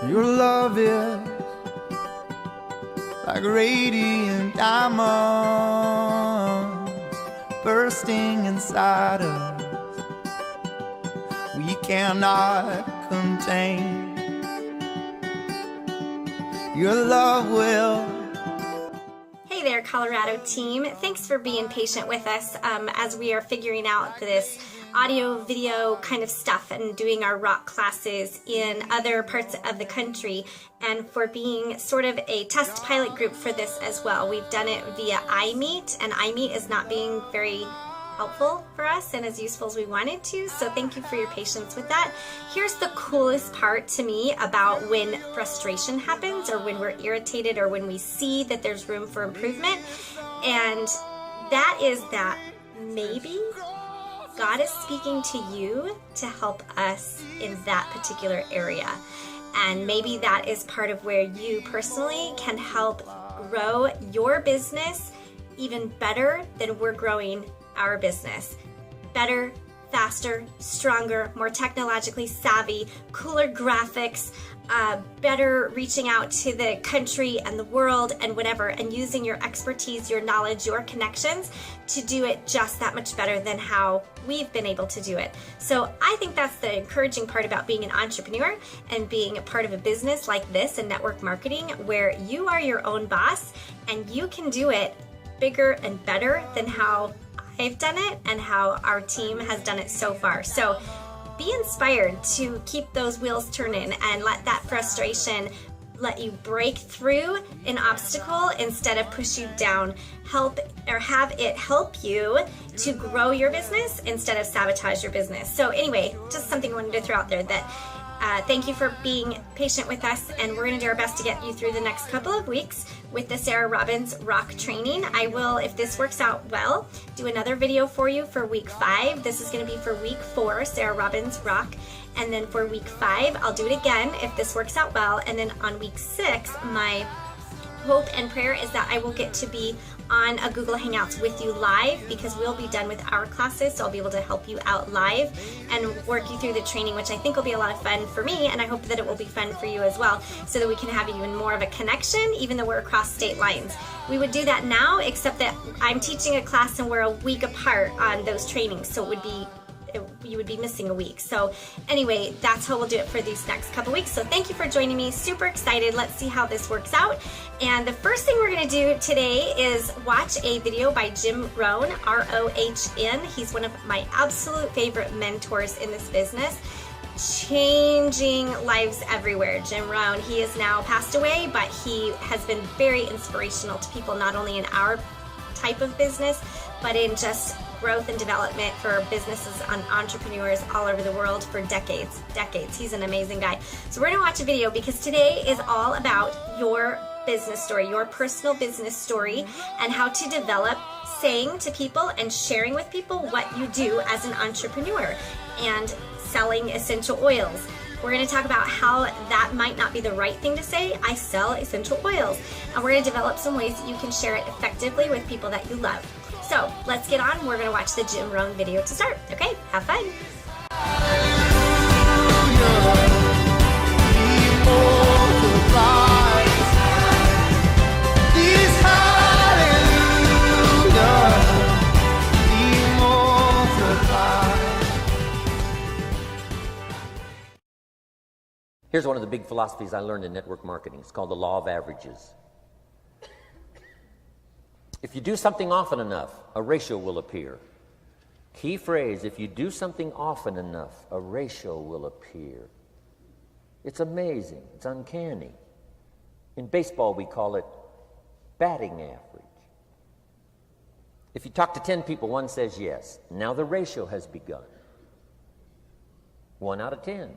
Your love is like radiant diamonds bursting inside us, we cannot contain. Your love will. Hey there, Colorado team. Thanks for being patient with us as we are figuring out this audio, video kind of stuff and doing our rock classes in other parts of the country, and for being sort of a test pilot group for this as well. We've done it via iMeet, and iMeet is not being very helpful for us and as useful as we wanted to, so thank you for your patience with that. Here's the coolest part to me about when frustration happens, or when we're irritated, or when we see that there's room for improvement, and that is that maybe God is speaking to you to help us in that particular area. And maybe that is part of where you personally can help grow your business even better than we're growing our business. Better, faster, stronger, more technologically savvy, cooler graphics, better reaching out to the country and the world and whatever, and using your expertise, your knowledge, your connections to do it just that much better than how we've been able to do it. So I think that's the encouraging part about being an entrepreneur and being a part of a business like this in network marketing, where you are your own boss and you can do it bigger and better than how I've done it and how our team has done it so far. So be inspired to keep those wheels turning and let that frustration let you break through an obstacle instead of push you down. Help, or have it help you to grow your business instead of sabotage your business. So anyway, just something I wanted to throw out there, that thank you for being patient with us, and we're going to do our best to get you through the next couple of weeks with the Sarah Robbins Rock Training. I will, if this works out well, do another video for you for week 5. This is going to be for week 4, Sarah Robbins Rock. And then for week 5, I'll do it again if this works out well. And then on week 6, my hope and prayer is that I will get to be on a Google Hangouts with you live, because we'll be done with our classes, so I'll be able to help you out live and work you through the training, which I think will be a lot of fun for me, and I hope that it will be fun for you as well, so that we can have even more of a connection, even though we're across state lines. We would do that now, except that I'm teaching a class and we're a week apart on those trainings, so you would be missing a week. So anyway, that's how we'll do it for these next couple weeks. So thank you for joining me. Super excited. Let's see how this works out. And the first thing we're going to do today is watch a video by Jim Rohn, R-O-H-N. He's one of my absolute favorite mentors in this business, changing lives everywhere. Jim Rohn, he is now passed away, but he has been very inspirational to people, not only in our type of business, but in just growth and development for businesses and entrepreneurs all over the world for decades. He's an amazing guy. So we're going to watch a video, because today is all about your business story, your personal business story, and how to develop saying to people and sharing with people what you do as an entrepreneur and selling essential oils. We're going to talk about how that might not be the right thing to say. I sell essential oils. And we're going to develop some ways that you can share it effectively with people that you love. So let's get on. We're going to watch the Jim Rohn video to start. Okay, have fun. Here's one of the big philosophies I learned in network marketing. It's called the law of averages. If you do something often enough, a ratio will appear. Key phrase, if you do something often enough, a ratio will appear. It's amazing. It's uncanny. In baseball, we call it batting average. If you talk to 10 people, one says yes. Now the ratio has begun. 1 out of 10.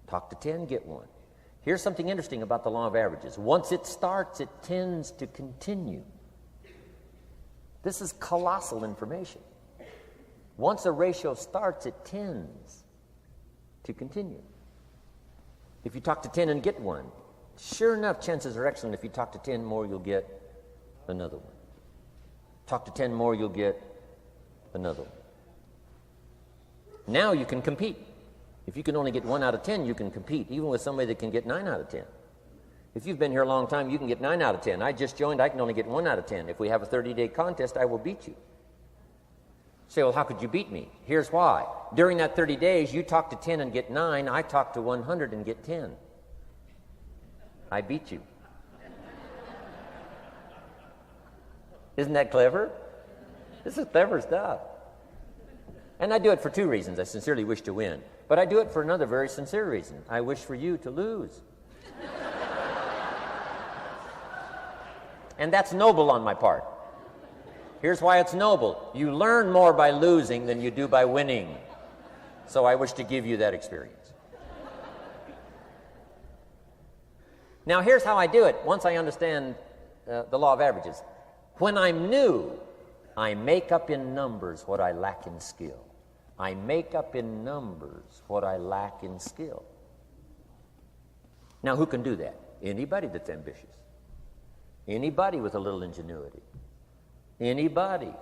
Talk to 10, get 1. Here's something interesting about the law of averages. Once it starts, it tends to continue. This is colossal information. Once a ratio starts, it tends to continue. If you talk to 10 and get 1, sure enough, chances are excellent if you talk to 10 more, you'll get another one. Talk to 10 more, you'll get another one. Now you can compete. If you can only get 1 out of 10, you can compete, even with somebody that can get 9 out of 10. If you've been here a long time, you can get 9 out of 10. I just joined, I can only get 1 out of 10. If we have a 30-day contest, I will beat you. Say, well, how could you beat me? Here's why. During that 30 days, you talk to 10 and get 9. I talk to 100 and get 10. I beat you. Isn't that clever? This is clever stuff. And I do it for 2 reasons. I sincerely wish to win. But I do it for another very sincere reason. I wish for you to lose. And that's noble on my part. Here's why it's noble. You learn more by losing than you do by winning. So I wish to give you that experience. Now here's how I do it once I understand the law of averages. When I'm new, I make up in numbers what I lack in skill. I make up in numbers what I lack in skill. Now who can do that? Anybody that's ambitious. Anybody with a little ingenuity. Anybody.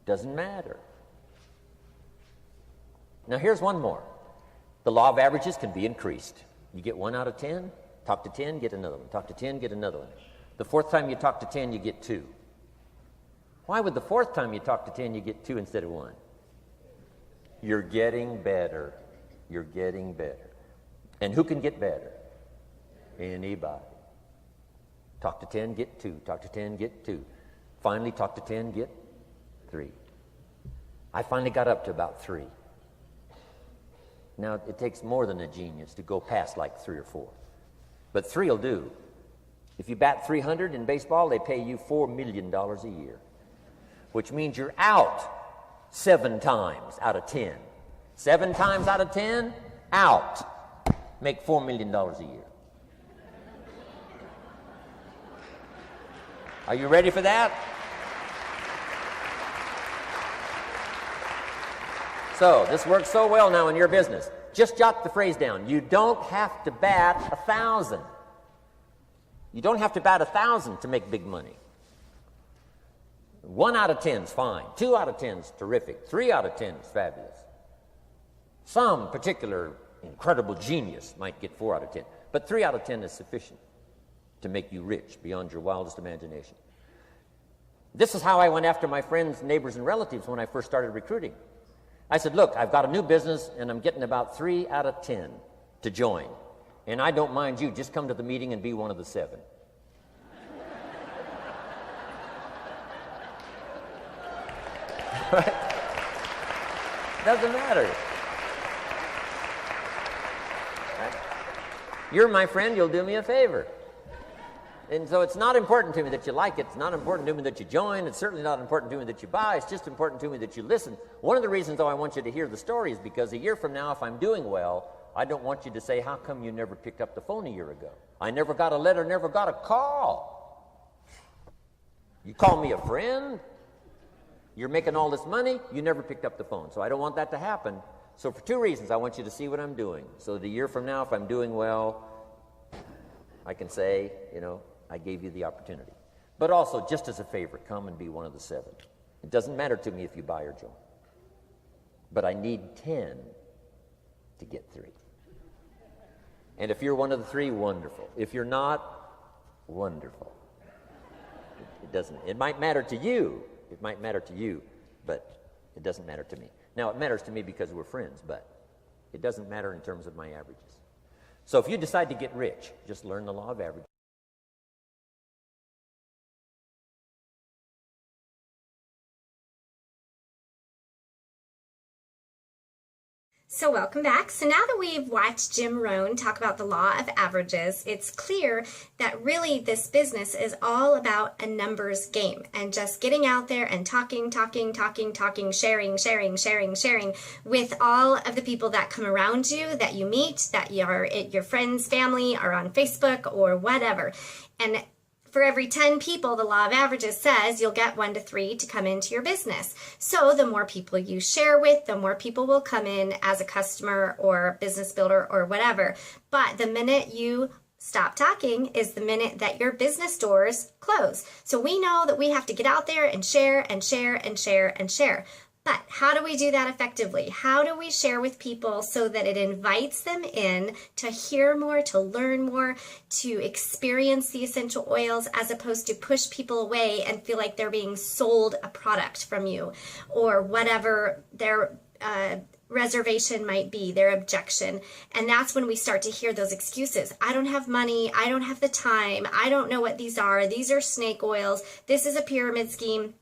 Doesn't matter. Now here's one more. The law of averages can be increased. You get 1 out of 10, talk to 10, get another one. Talk to 10, get another one. The 4th time you talk to 10, you get 2. Why would the 4th time you talk to 10, you get 2 instead of 1? You're getting better. You're getting better. And who can get better? Anybody. Talk to 10, get 2. Talk to 10, get 2. Finally, talk to 10, get 3. I finally got up to about 3. Now, it takes more than a genius to go past like 3 or 4. But 3 will do. If you bat 300 in baseball, they pay you $4 million a year, which means you're out 7 times out of 10. 7 times out of 10, out. Make $4 million a year. Are you ready for that? So, this works so well now in your business. Just jot the phrase down. You don't have to bat 1,000. You don't have to bat 1,000 to make big money. 1 out of 10 is fine. 2 out of 10 is terrific. 3 out of 10 is fabulous. Some particular incredible genius might get 4 out of 10. But 3 out of 10 is sufficient to make you rich beyond your wildest imagination. This is how I went after my friends, neighbors, and relatives when I first started recruiting. I said, look, I've got a new business, and I'm getting about 3 out of 10 to join. And I don't mind you. Just come to the meeting and be one of the 7. Right? Doesn't matter. Right? You're my friend, you'll do me a favor. And so it's not important to me that you like it. It's not important to me that you join. It's certainly not important to me that you buy. It's just important to me that you listen. One of the reasons, though, I want you to hear the story is because a year from now, if I'm doing well, I don't want you to say, how come you never picked up the phone a year ago? I never got a letter, never got a call. You call me a friend? You're making all this money, you never picked up the phone. So I don't want that to happen. So for 2 reasons, I want you to see what I'm doing. So that a year from now, if I'm doing well, I can say, you know, I gave you the opportunity. But also, just as a favor, come and be one of the 7. It doesn't matter to me if you buy or join. But I need 10 to get 3. And if you're one of the 3, wonderful. If you're not, wonderful. It doesn't. It might matter to you. It might matter to you, but it doesn't matter to me. Now, it matters to me because we're friends, but it doesn't matter in terms of my averages. So if you decide to get rich, just learn the law of averages. So welcome back. So now that we've watched Jim Rohn talk about the law of averages, it's clear that really this business is all about a numbers game and just getting out there and talking, sharing with all of the people that come around you, that you meet, that your friends, family, are on Facebook or whatever. And for every 10 people, the law of averages says you'll get 1 to 3 to come into your business. So the more people you share with, the more people will come in as a customer or business builder or whatever. But the minute you stop talking is the minute that your business doors close. So we know that we have to get out there and share and share and share and share. But how do we do that effectively? How do we share with people so that it invites them in to hear more, to learn more, to experience the essential oils, as opposed to push people away and feel like they're being sold a product from you, or whatever their reservation might be, their objection. And that's when we start to hear those excuses. I don't have money. I don't have the time. I don't know what these are. These are snake oils. This is a pyramid scheme.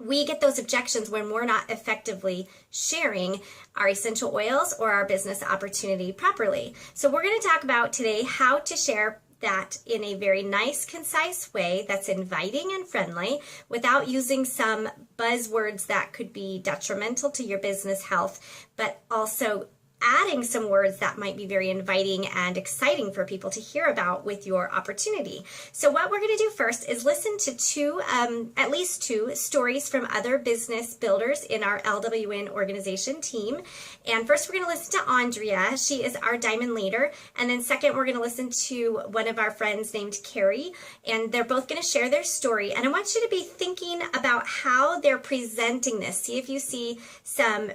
We get those objections when we're not effectively sharing our essential oils or our business opportunity properly. So we're going to talk about today how to share that in a very nice, concise way that's inviting and friendly without using some buzzwords that could be detrimental to your business health, but also adding some words that might be very inviting and exciting for people to hear about with your opportunity. So what we're going to do first is listen to at least two stories from other business builders in our LWN organization team. And first we're going to listen to Andrea. She is our diamond leader. And then second, we're going to listen to one of our friends named Carrie. And they're both going to share their story. And I want you to be thinking about how they're presenting this. See if you see some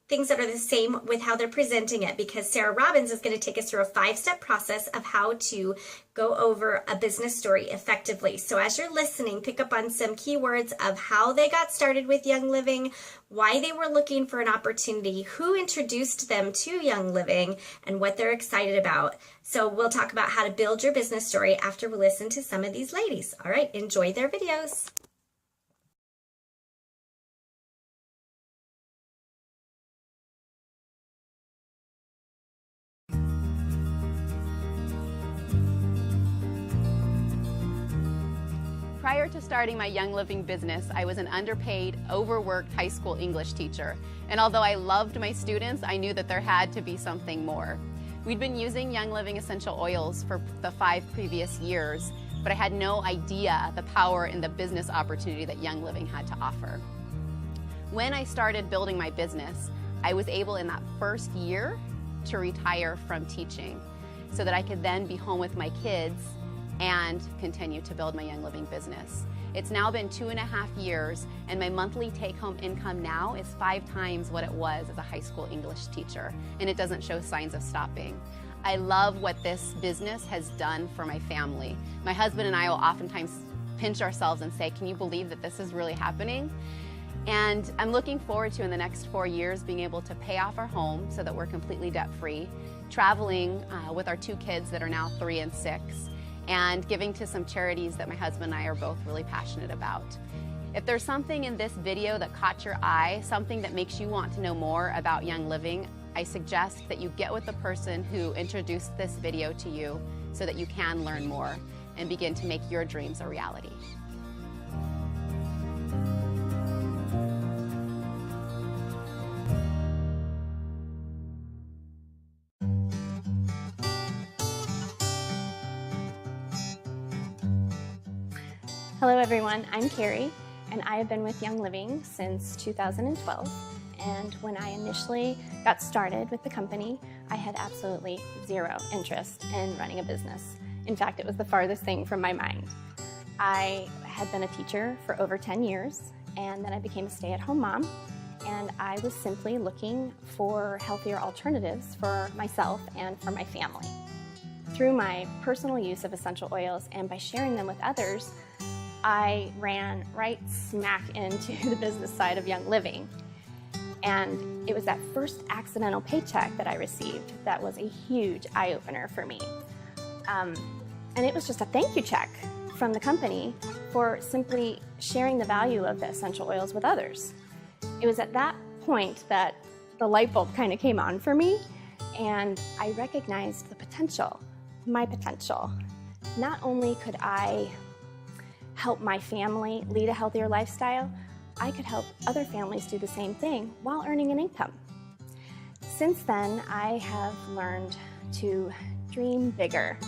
things that are the same with how they're presenting it, because Sarah Robbins is going to take us through a 5-step process of how to go over a business story effectively. So as you're listening, pick up on some keywords of how they got started with Young Living, why they were looking for an opportunity, who introduced them to Young Living, and what they're excited about. So we'll talk about how to build your business story after we listen to some of these ladies. All right, enjoy their videos. Prior to starting my Young Living business, I was an underpaid, overworked high school English teacher. And although I loved my students, I knew that there had to be something more. We'd been using Young Living essential oils for the 5 previous years, but I had no idea the power and the business opportunity that Young Living had to offer. When I started building my business, I was able in that first year to retire from teaching so that I could then be home with my kids and continue to build my Young Living business. It's now been 2.5 years, and my monthly take-home income now is 5 times what it was as a high school English teacher, and it doesn't show signs of stopping. I love what this business has done for my family. My husband and I will oftentimes pinch ourselves and say, can you believe that this is really happening? And I'm looking forward to, in the next 4 years, being able to pay off our home so that we're completely debt-free, traveling with our 2 kids that are now 3 and 6, and giving to some charities that my husband and I are both really passionate about. If there's something in this video that caught your eye, something that makes you want to know more about Young Living, I suggest that you get with the person who introduced this video to you so that you can learn more and begin to make your dreams a reality. Hello everyone, I'm Carrie, and I have been with Young Living since 2012. And when I initially got started with the company, I had absolutely zero interest in running a business. In fact, it was the farthest thing from my mind. I had been a teacher for over 10 years, and then I became a stay-at-home mom, and I was simply looking for healthier alternatives for myself and for my family. Through my personal use of essential oils and by sharing them with others, I ran right smack into the business side of Young Living. And it was that first accidental paycheck that I received that was a huge eye-opener for me. And it was just a thank you check from the company for simply sharing the value of the essential oils with others. It was at that point that the light bulb kind of came on for me, and I recognized the potential, my potential. Not only could I help my family lead a healthier lifestyle, I could help other families do the same thing while earning an income. Since then, I have learned to dream bigger.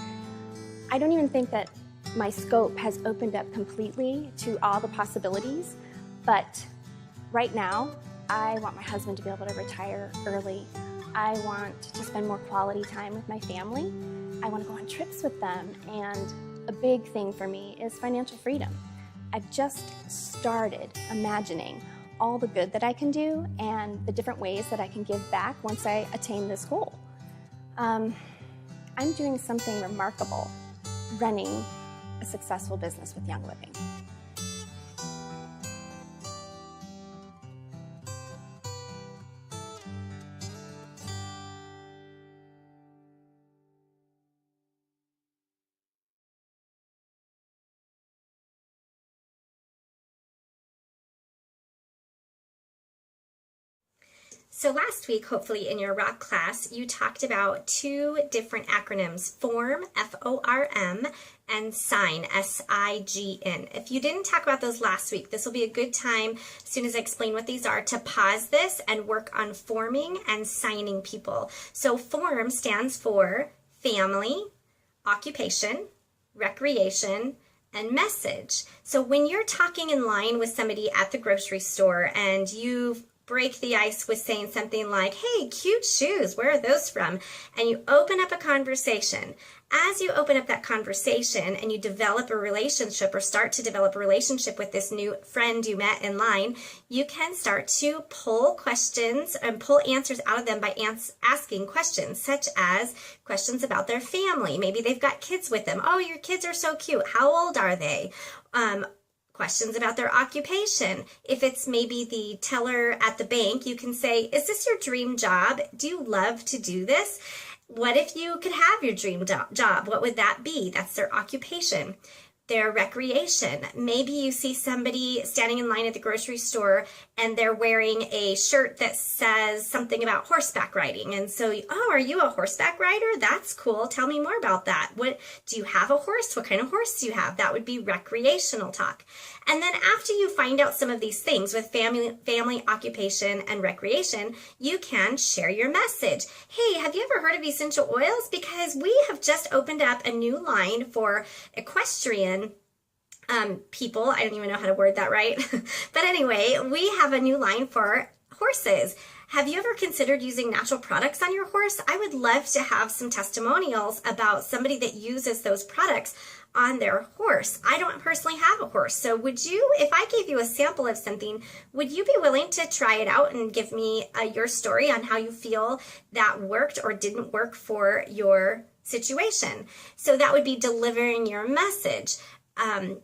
I don't even think that my scope has opened up completely to all the possibilities, but right now, I want my husband to be able to retire early. I want to spend more quality time with my family. I want to go on trips with them, and a big thing for me is financial freedom. I've just started imagining all the good that I can do and the different ways that I can give back once I attain this goal. I'm doing something remarkable, running a successful business with Young Living. So last week, hopefully in your rock class, you talked about two different acronyms, FORM, F-O-R-M, and SIGN, S-I-G-N. If you didn't talk about those last week, this will be a good time, as soon as I explain what these are, to pause this and work on forming and signing people. So FORM stands for family, occupation, recreation, and message. So when you're talking in line with somebody at the grocery store and you break the ice with saying something like, hey, cute shoes, where are those from? And you open up a conversation. As you open up that conversation and you develop a relationship or start to develop a relationship with this new friend you met in line, you can start to pull questions and pull answers out of them by asking questions, such as questions about their family. Maybe they've got kids with them. Oh, your kids are so cute. How old are they? Questions about their occupation. If it's maybe the teller at the bank, you can say, is this your dream job? Do you love to do this? What if you could have your dream job? What would that be? That's their occupation. Their recreation. Maybe you see somebody standing in line at the grocery store and they're wearing a shirt that says something about horseback riding. And so, oh, are you a horseback rider? That's cool. Tell me more about that. What do you have a horse? What kind of horse do you have? That would be recreational talk. And then after you find out some of these things with family, occupation, and recreation, you can share your message. Hey, have you ever heard of essential oils? Because we have just opened up a new line for equestrian people. I don't even know how to word that right. But anyway, we have a new line for horses. Have you ever considered using natural products on your horse? I would love to have some testimonials about somebody that uses those products on their horse. I don't personally have a horse. So would you, if I gave you a sample of something, would you be willing to try it out and give me your story on how you feel that worked or didn't work for your situation? So that would be delivering your message.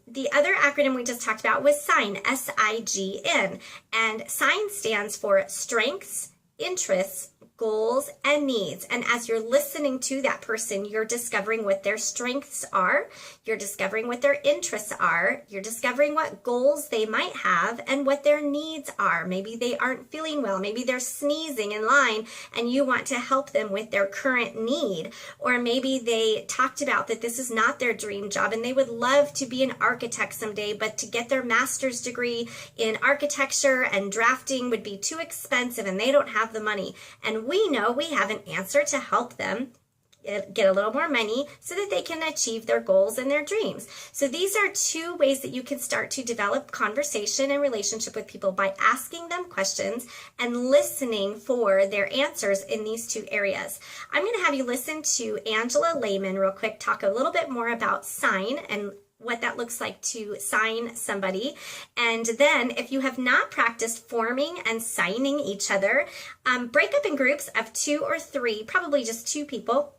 The other acronym we just talked about was SIGN, S-I-G-N, and SIGN stands for strengths, interests, goals, and needs. And as you're listening to that person, you're discovering what their strengths are, you're discovering what their interests are, you're discovering what goals they might have and what their needs are. Maybe they aren't feeling well, maybe they're sneezing in line and you want to help them with their current need. Or maybe they talked about that this is not their dream job and they would love to be an architect someday, but to get their master's degree in architecture and drafting would be too expensive and they don't have the money. And we know we have an answer to help them get a little more money so that they can achieve their goals and their dreams. So these are two ways that you can start to develop conversation and relationship with people by asking them questions and listening for their answers in these two areas. I'm going to have you listen to Angela Lehman real quick talk a little bit more about SIGN and what that looks like to sign somebody. And then if you have not practiced forming and signing each other, break up in groups of 2 or 3, probably just 2 people,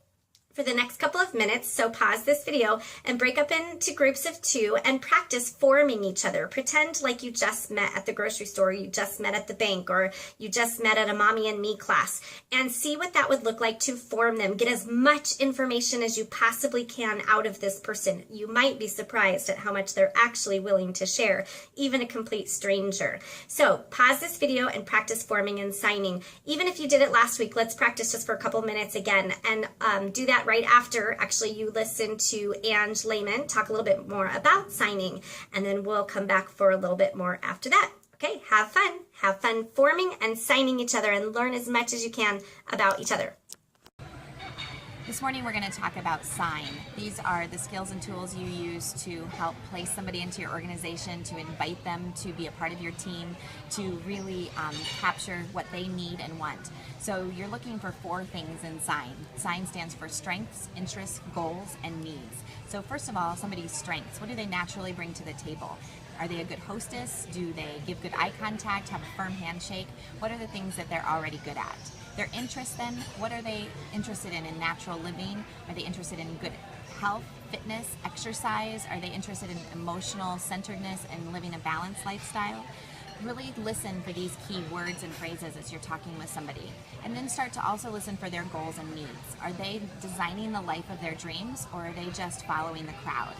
for the next couple of minutes. So pause this video and break up into groups of 2 and practice forming each other. Pretend like you just met at the grocery store, you just met at the bank, or you just met at a mommy and me class, and see what that would look like to form them. Get as much information as you possibly can out of this person. You might be surprised at how much they're actually willing to share, even a complete stranger. So pause this video and practice forming and signing. Even if you did it last week, let's practice just for a couple minutes again, and do that right after actually you listen to Ange Lehman talk a little bit more about signing, and then we'll come back for a little bit more after that. Okay, have fun. Have fun forming and signing each other and learn as much as you can about each other. This morning we're going to talk about SIGN. These are the skills and tools you use to help place somebody into your organization, to invite them to be a part of your team, to really capture what they need and want. So you're looking for 4 things in SIGN. SIGN stands for strengths, interests, goals, and needs. So first of all, somebody's strengths. What do they naturally bring to the table? Are they a good hostess? Do they give good eye contact, have a firm handshake? What are the things that they're already good at? Their interests then, what are they interested in natural living? Are they interested in good health, fitness, exercise? Are they interested in emotional centeredness and living a balanced lifestyle? Really listen for these key words and phrases as you're talking with somebody. And then start to also listen for their goals and needs. Are they designing the life of their dreams, or are they just following the crowd?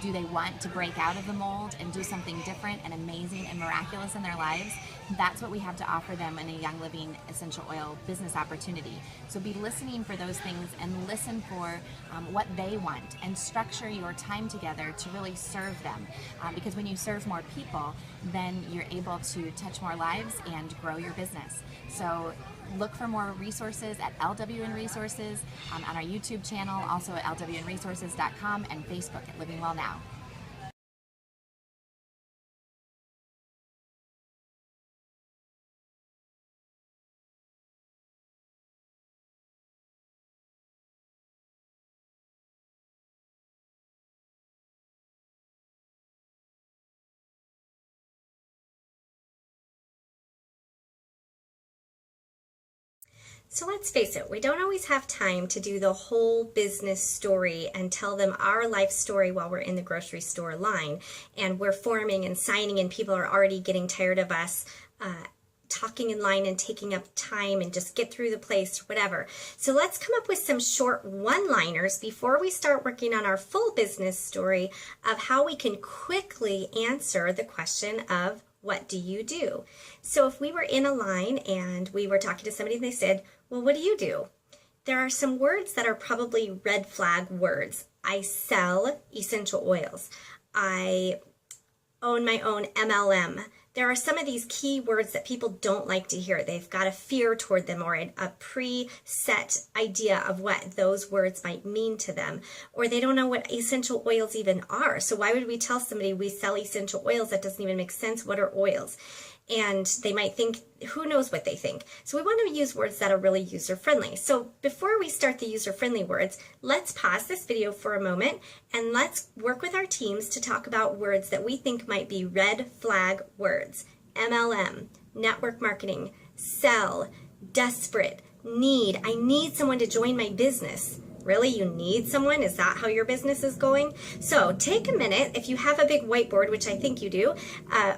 Do they want to break out of the mold and do something different and amazing and miraculous in their lives? That's what we have to offer them in a Young Living essential oil business opportunity. So be listening for those things and listen for what they want, and structure your time together to really serve them. Because when you serve more people, then you're able to touch more lives and grow your business. So look for more resources at LWN Resources, on our YouTube channel, also at lwnresources.com, and Facebook at Living Well Now. So let's face it, we don't always have time to do the whole business story and tell them our life story while we're in the grocery store line and we're forming and signing and people are already getting tired of us talking in line and taking up time and just get through the place or whatever. So let's come up with some short one-liners before we start working on our full business story of how we can quickly answer the question of what do you do? So if we were in a line and we were talking to somebody and they said, well, what do you do? There are some words that are probably red flag words. I sell essential oils. I own my own MLM. There are some of these key words that people don't like to hear. They've got a fear toward them or a preset idea of what those words might mean to them, or they don't know what essential oils even are. So why would we tell somebody we sell essential oils? That doesn't even make sense. What are oils? And they might think, who knows what they think. So we want to use words that are really user-friendly. So before we start the user-friendly words, let's pause this video for a moment and let's work with our teams to talk about words that we think might be red flag words. MLM, network marketing, sell, desperate, need. I need someone to join my business. Really? You need someone? Is that how your business is going? So take a minute, if you have a big whiteboard, which I think you do,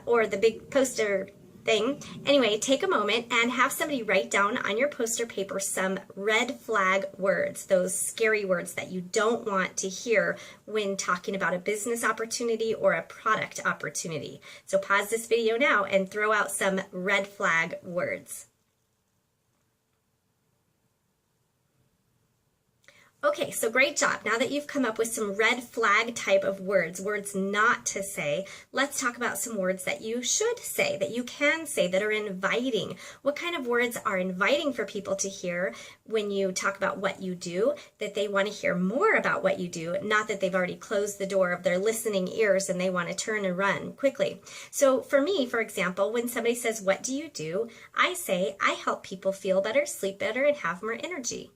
or the big poster thing. Anyway, take a moment and have somebody write down on your poster paper some red flag words, those scary words that you don't want to hear when talking about a business opportunity or a product opportunity. So pause this video now and throw out some red flag words. Okay, so great job. Now that you've come up with some red flag type of words, words not to say, let's talk about some words that you should say, that you can say, that are inviting. What kind of words are inviting for people to hear when you talk about what you do, that they want to hear more about what you do, not that they've already closed the door of their listening ears and they want to turn and run quickly. So for me, for example, when somebody says, what do you do? I say, I help people feel better, sleep better, and have more energy.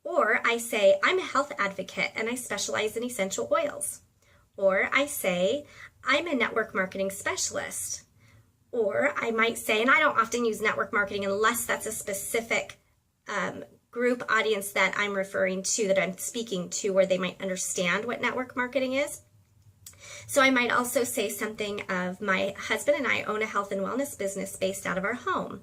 Or I say, I'm a health advocate and I specialize in essential oils. Or I say, I'm a network marketing specialist. Or I might say, and I don't often use network marketing unless that's a specific group audience that I'm referring to, that I'm speaking to, where they might understand what network marketing is. So I might also say something of, my husband and I own a health and wellness business based out of our home.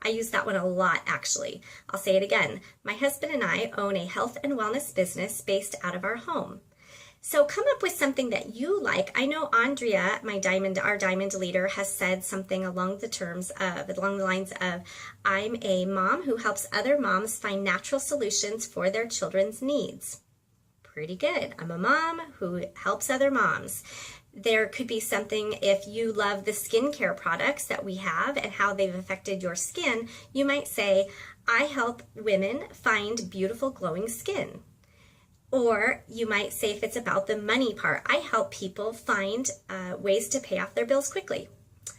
I use that one a lot, actually. I'll say it again. My husband and I own a health and wellness business based out of our home. So come up with something that you like. I know Andrea, our diamond leader, has said something along the lines of, I'm a mom who helps other moms find natural solutions for their children's needs. Pretty good. I'm a mom who helps other moms. There could be something, if you love the skincare products that we have and how they've affected your skin, you might say, I help women find beautiful glowing skin. Or you might say, if it's about the money part, I help people find ways to pay off their bills quickly.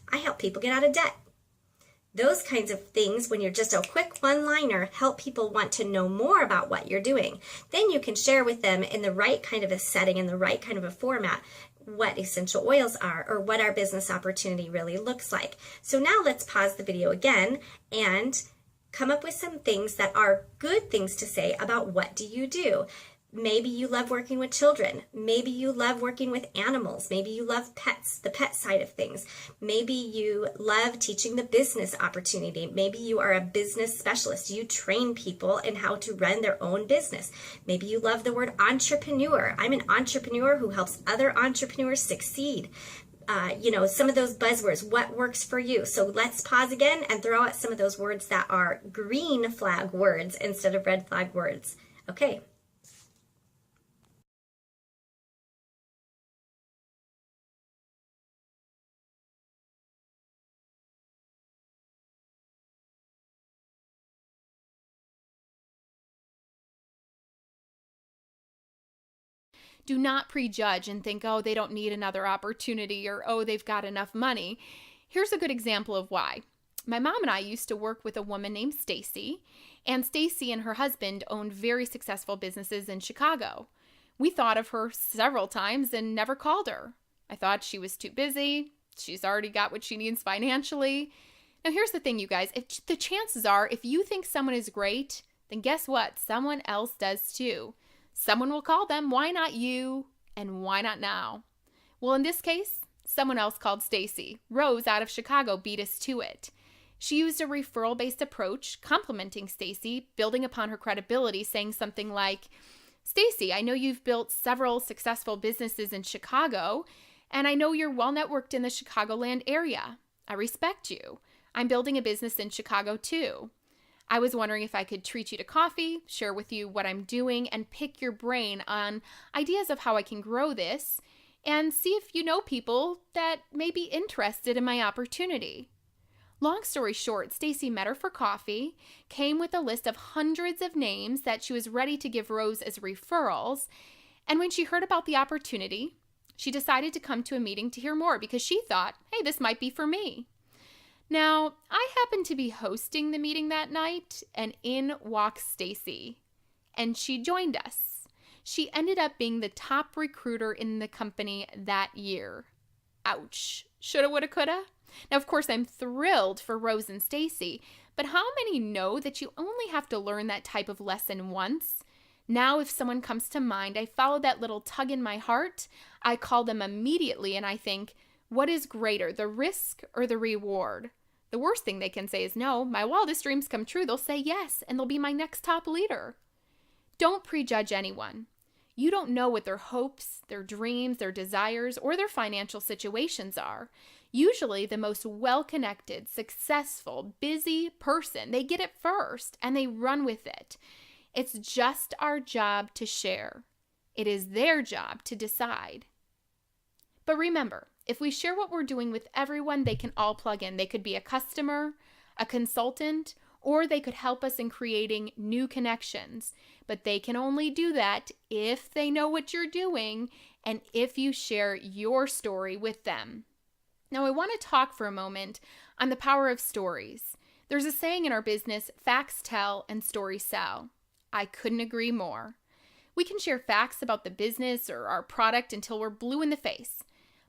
I help people get out of debt. Those kinds of things, when you're just a quick one-liner, help people want to know more about what you're doing. Then you can share with them in the right kind of a setting, in the right kind of a format, what essential oils are or what our business opportunity really looks like. So now let's pause the video again and come up with some things that are good things to say about what do you do. Maybe you love working with children. Maybe you love working with animals. Maybe you love pets, the pet side of things. Maybe you love teaching the business opportunity. Maybe you are a business specialist. You train people in how to run their own business. Maybe you love the word entrepreneur. I'm an entrepreneur who helps other entrepreneurs succeed. Some of those buzzwords, what works for you? So let's pause again and throw out some of those words that are green flag words instead of red flag words. Okay. Do not prejudge and think, oh, they don't need another opportunity, or oh, they've got enough money. Here's a good example of why. My mom and I used to work with a woman named Stacy, and Stacy and her husband owned very successful businesses in Chicago. We thought of her several times and never called her. I thought she was too busy. She's already got what she needs financially. Now, here's the thing, you guys. If the chances are, if you think someone is great, then guess what? Someone else does too. Someone will call them. Why not you? And why not now? Well, in this case, someone else called Stacy. Rose out of Chicago beat us to it. She used a referral-based approach, complimenting Stacy, building upon her credibility, saying something like, Stacy, I know you've built several successful businesses in Chicago, and I know you're well networked in the Chicagoland area. I respect you. I'm building a business in Chicago too. I was wondering if I could treat you to coffee, share with you what I'm doing, and pick your brain on ideas of how I can grow this, and see if you know people that may be interested in my opportunity. Long story short, Stacy met her for coffee, came with a list of hundreds of names that she was ready to give Rose as referrals, and when she heard about the opportunity, she decided to come to a meeting to hear more because she thought, hey, this might be for me. Now, I happened to be hosting the meeting that night, and in walks Stacy, and she joined us. She ended up being the top recruiter in the company that year. Ouch. Shoulda, woulda, coulda. Now, of course, I'm thrilled for Rose and Stacy, but how many know that you only have to learn that type of lesson once? Now, if someone comes to mind, I follow that little tug in my heart, I call them immediately, and I think, what is greater, the risk or the reward? The worst thing they can say is no. My wildest dreams come true. They'll say yes, and they'll be my next top leader. Don't prejudge anyone. You don't know what their hopes, their dreams, their desires, or their financial situations are. Usually the most well-connected, successful, busy person, they get it first and they run with it. It's just our job to share. It is their job to decide. But remember, if we share what we're doing with everyone, they can all plug in. They could be a customer, a consultant, or they could help us in creating new connections. But they can only do that if they know what you're doing and if you share your story with them. Now, I want to talk for a moment on the power of stories. There's a saying in our business, facts tell and stories sell. I couldn't agree more. We can share facts about the business or our product until we're blue in the face.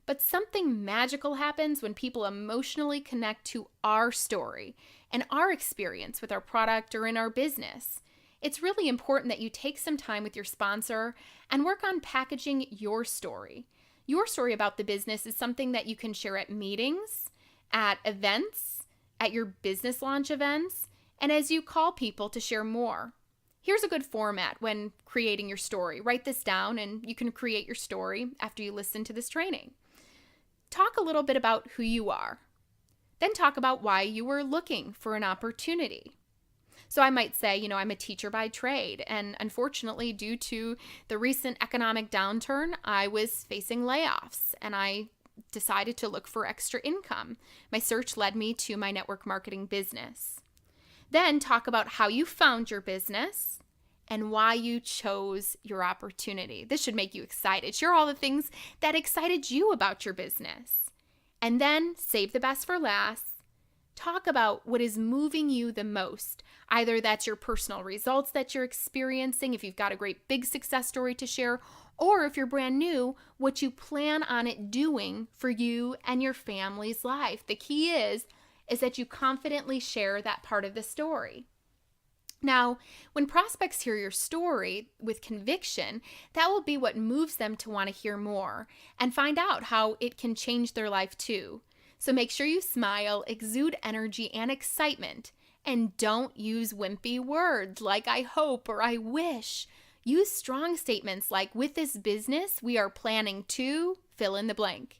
But something magical happens when people emotionally connect to our story and our experience with our product or in our business. It's really important that you take some time with your sponsor and work on packaging your story. Your story about the business is something that you can share at meetings, at events, at your business launch events, and as you call people to share more. Here's a good format when creating your story. Write this down and you can create your story after you listen to this training. Talk a little bit about who you are. Then talk about why you were looking for an opportunity. So I might say, I'm a teacher by trade, and unfortunately, due to the recent economic downturn, I was facing layoffs, and I decided to look for extra income. My search led me to my network marketing business. Then talk about how you found your business and why you chose your opportunity. This should make you excited. Share all the things that excited you about your business. And then save the best for last. Talk about what is moving you the most. Either that's your personal results that you're experiencing, if you've got a great big success story to share, or if you're brand new, what you plan on it doing for you and your family's life. The key is that you confidently share that part of the story. Now, when prospects hear your story with conviction, that will be what moves them to want to hear more and find out how it can change their life too. So make sure you smile, exude energy and excitement, and don't use wimpy words like I hope or I wish. Use strong statements like, with this business, we are planning to fill in the blank.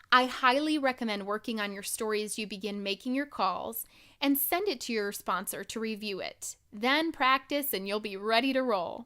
I highly recommend working on your story as you begin making your calls and send it to your sponsor to review it. Then practice and you'll be ready to roll.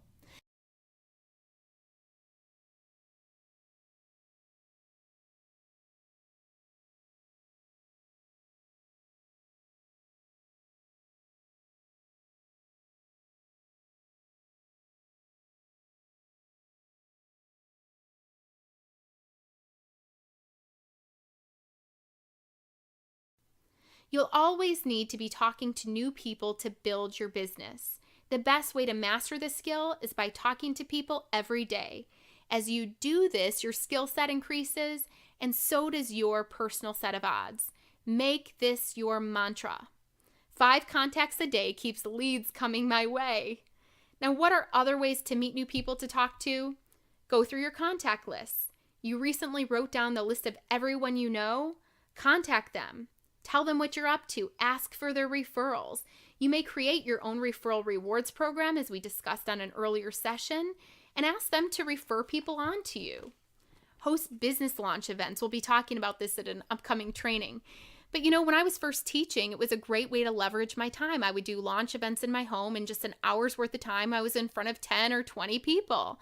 You'll always need to be talking to new people to build your business. The best way to master this skill is by talking to people every day. As you do this, your skill set increases, and so does your personal set of odds. Make this your mantra. 5 contacts a day keeps leads coming my way. Now, what are other ways to meet new people to talk to? Go through your contact lists. You recently wrote down the list of everyone you know? Contact them. Tell them what you're up to. Ask for their referrals. You may create your own referral rewards program, as we discussed on an earlier session, and ask them to refer people on to you. Host business launch events. We'll be talking about this at an upcoming training. But when I was first teaching, it was a great way to leverage my time. I would do launch events in my home, and just an hour's worth of time, I was in front of 10 or 20 people.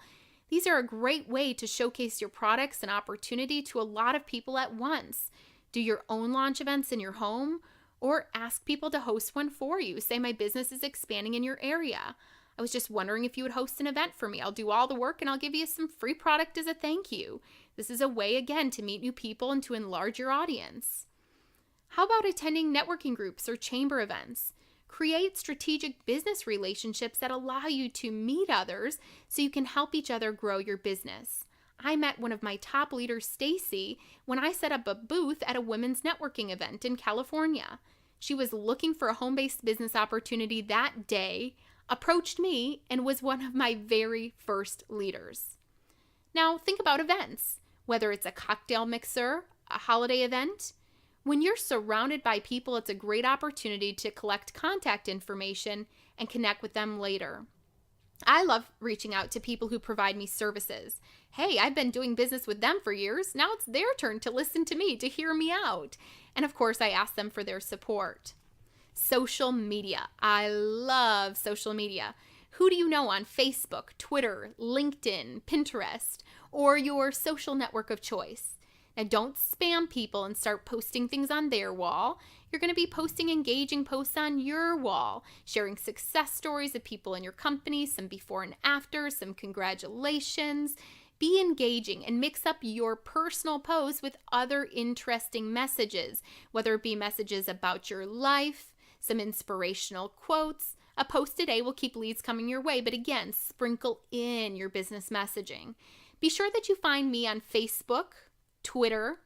These are a great way to showcase your products and opportunity to a lot of people at once. Do your own launch events in your home, or ask people to host one for you. Say, my business is expanding in your area. I was just wondering if you would host an event for me. I'll do all the work and I'll give you some free product as a thank you. This is a way, again, to meet new people and to enlarge your audience. How about attending networking groups or chamber events? Create strategic business relationships that allow you to meet others so you can help each other grow your business. I met one of my top leaders, Stacy, when I set up a booth at a women's networking event in California. She was looking for a home-based business opportunity that day, approached me, and was one of my very first leaders. Now, think about events, whether it's a cocktail mixer, a holiday event. When you're surrounded by people, it's a great opportunity to collect contact information and connect with them later. I love reaching out to people who provide me services. Hey, I've been doing business with them for years. Now it's their turn to listen to me, to hear me out. And of course, I ask them for their support. Social media. I love social media. Who do you know on Facebook, Twitter, LinkedIn, Pinterest, or your social network of choice? Now, don't spam people and start posting things on their wall. You're going to be posting engaging posts on your wall, sharing success stories of people in your company, some before and after, some congratulations. Be engaging and mix up your personal posts with other interesting messages, whether it be messages about your life, some inspirational quotes. A post a day will keep leads coming your way, but again, sprinkle in your business messaging. Be sure that you find me on Facebook, Twitter,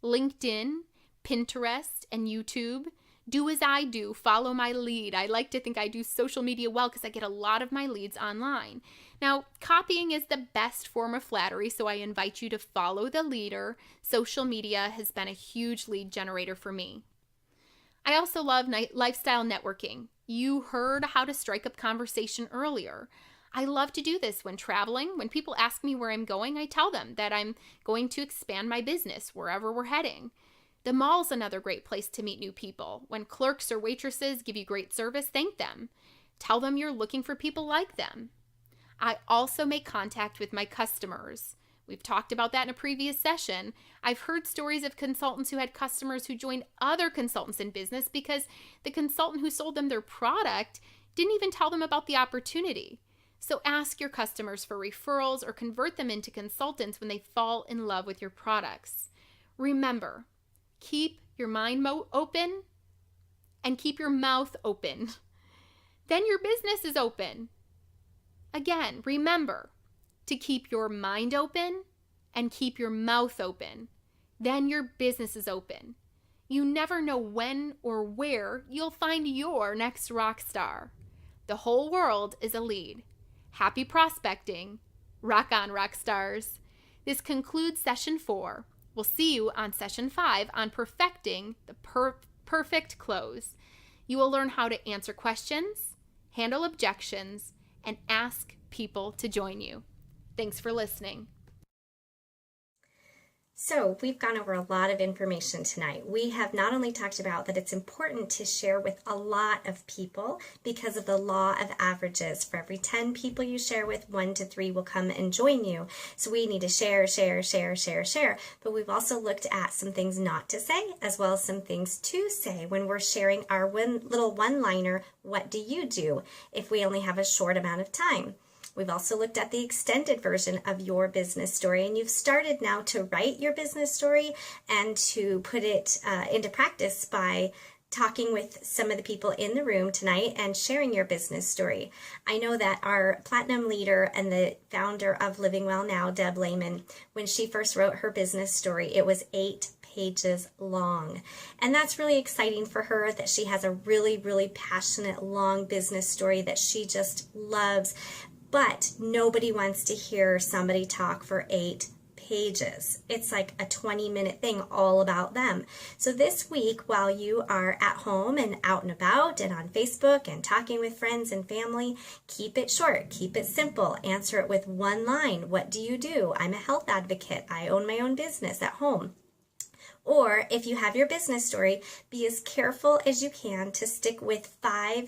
LinkedIn, Pinterest, and YouTube. Do as I do. Follow my lead. I like to think I do social media well because I get a lot of my leads online. Now, copying is the best form of flattery, so I invite you to follow the leader. Social media has been a huge lead generator for me. I also love lifestyle networking. You heard how to strike up conversation earlier. I love to do this when traveling. When people ask me where I'm going, I tell them that I'm going to expand my business wherever we're heading. The mall's another great place to meet new people. When clerks or waitresses give you great service, thank them. Tell them you're looking for people like them. I also make contact with my customers. We've talked about that in a previous session. I've heard stories of consultants who had customers who joined other consultants in business because the consultant who sold them their product didn't even tell them about the opportunity. So ask your customers for referrals or convert them into consultants when they fall in love with your products. Remember, keep your mind open and keep your mouth open. Then your business is open. Again, remember to keep your mind open and keep your mouth open. Then your business is open. You never know when or where you'll find your next rock star. The whole world is a lead. Happy prospecting. Rock on, rock stars. This concludes session 4. We'll see you on session 5 on perfecting the perfect close. You will learn how to answer questions, handle objections, and ask people to join you. Thanks for listening. So we've gone over a lot of information tonight. We have not only talked about that it's important to share with a lot of people because of the law of averages. For every 10 people you share with, 1 to 3 will come and join you. So we need to share. But we've also looked at some things not to say as well as some things to say when we're sharing our little one-liner, what do you do, if we only have a short amount of time. We've also looked at the extended version of your business story, and you've started now to write your business story and to put it into practice by talking with some of the people in the room tonight and sharing your business story. I know that our platinum leader and the founder of Living Well Now, Deb Lehman, when she first wrote her business story, it was 8 pages long. And that's really exciting for her that she has a really, really passionate, long business story that she just loves. But nobody wants to hear somebody talk for 8 pages. It's like a 20-minute thing all about them. So this week, while you are at home and out and about and on Facebook and talking with friends and family, keep it short, keep it simple. Answer it with one line. What do you do? I'm a health advocate. I own my own business at home. Or if you have your business story, be as careful as you can to stick with a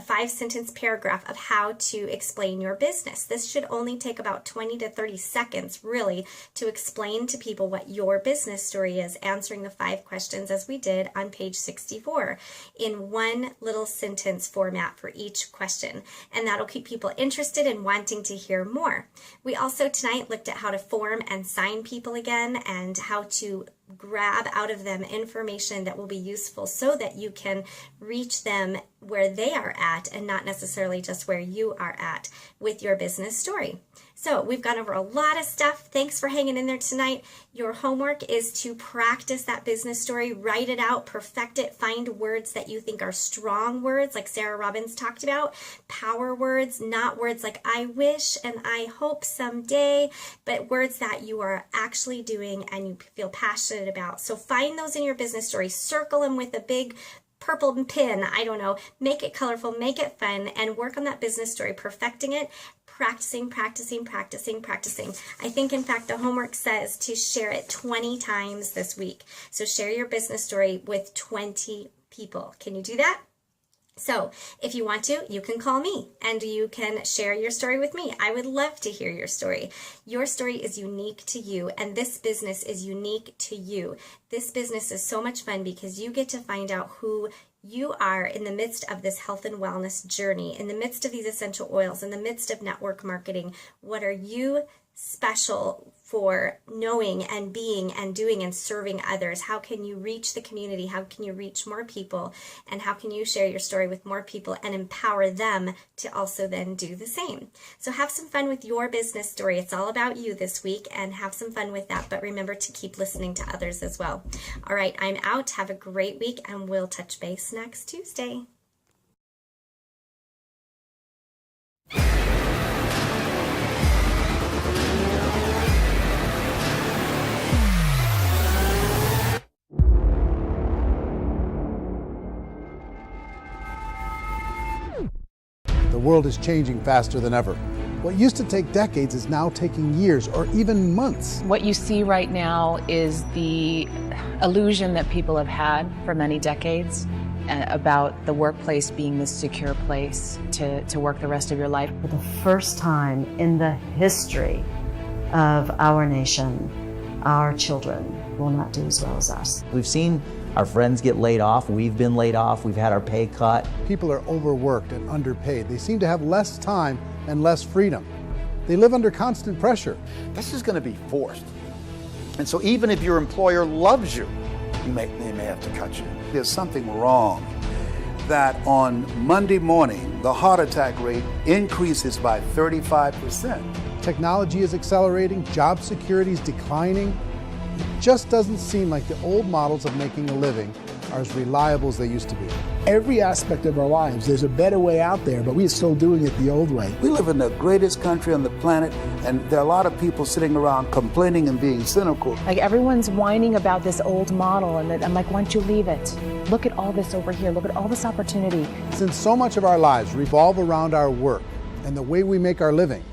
5-sentence paragraph of how to explain your business. This should only take about 20 to 30 seconds, really, to explain to people what your business story is, answering the 5 questions as we did on page 64 in one little sentence format for each question. And that'll keep people interested and wanting to hear more. We also tonight looked at how to form and sign people again and how to grab out of them information that will be useful so that you can reach them where they are at and not necessarily just where you are at with your business story. So we've gone over a lot of stuff. Thanks for hanging in there tonight. Your homework is to practice that business story, write it out, perfect it, find words that you think are strong words like Sarah Robbins talked about, power words, not words like I wish and I hope someday, but words that you are actually doing and you feel passionate about. So find those in your business story, circle them with a big purple pin, I don't know, make it colorful, make it fun, and work on that business story, perfecting it, practicing. I think, in fact, the homework says to share it 20 times this week. So share your business story with 20 people. Can you do that? So if you want to, you can call me and you can share your story with me. I would love to hear your story. Your story is unique to you, and this business is unique to you. This business is so much fun because you get to find out who you are in the midst of this health and wellness journey, in the midst of these essential oils, in the midst of network marketing. What are you special for knowing and being and doing and serving others? How can you reach the community? How can you reach more people? And how can you share your story with more people and empower them to also then do the same? So have some fun with your business story. It's all about you this week, and have some fun with that. But remember to keep listening to others as well. All right, I'm out. Have a great week, and we'll touch base next Tuesday. The world is changing faster than ever. What used to take decades is now taking years or even months. What you see right now is the illusion that people have had for many decades about the workplace being this secure place to work the rest of your life. For the first time in the history of our nation, our children will not do as well as us. We've seen our friends get laid off. We've been laid off. We've had our pay cut. People are overworked and underpaid. They seem to have less time and less freedom. They live under constant pressure. This is going to be forced. And so even if your employer loves you, they may have to cut you. There's something wrong that on Monday morning, the heart attack rate increases by 35%. Technology is accelerating, job security is declining. It just doesn't seem like the old models of making a living are as reliable as they used to be. Every aspect of our lives, there's a better way out there, but we're still doing it the old way. We live in the greatest country on the planet, and there are a lot of people sitting around complaining and being cynical. Like everyone's whining about this old model, and I'm like, why don't you leave it? Look at all this over here. Look at all this opportunity. Since so much of our lives revolve around our work and the way we make our living,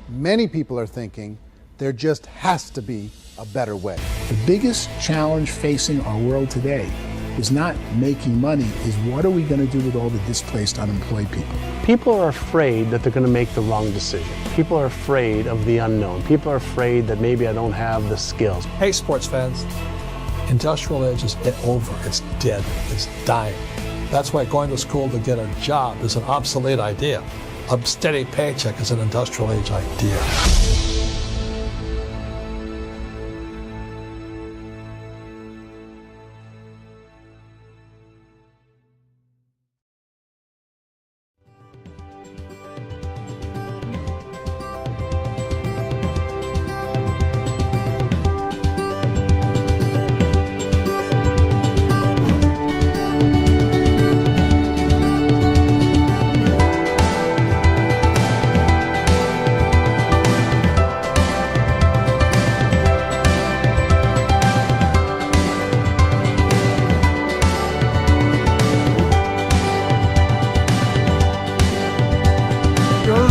many people are thinking there just has to be a better way. The biggest challenge facing our world today is not making money, is what are we going to do with all the displaced, unemployed people? People are afraid that they're going to make the wrong decision. People are afraid of the unknown. People are afraid that maybe I don't have the skills. Hey, sports fans, industrial age is over. It's dead. It's dying. That's why going to school to get a job is an obsolete idea. A steady paycheck is an industrial age idea.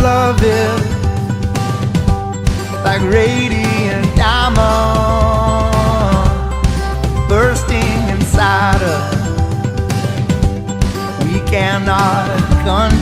Love is like radiant diamond bursting inside us. We cannot contain.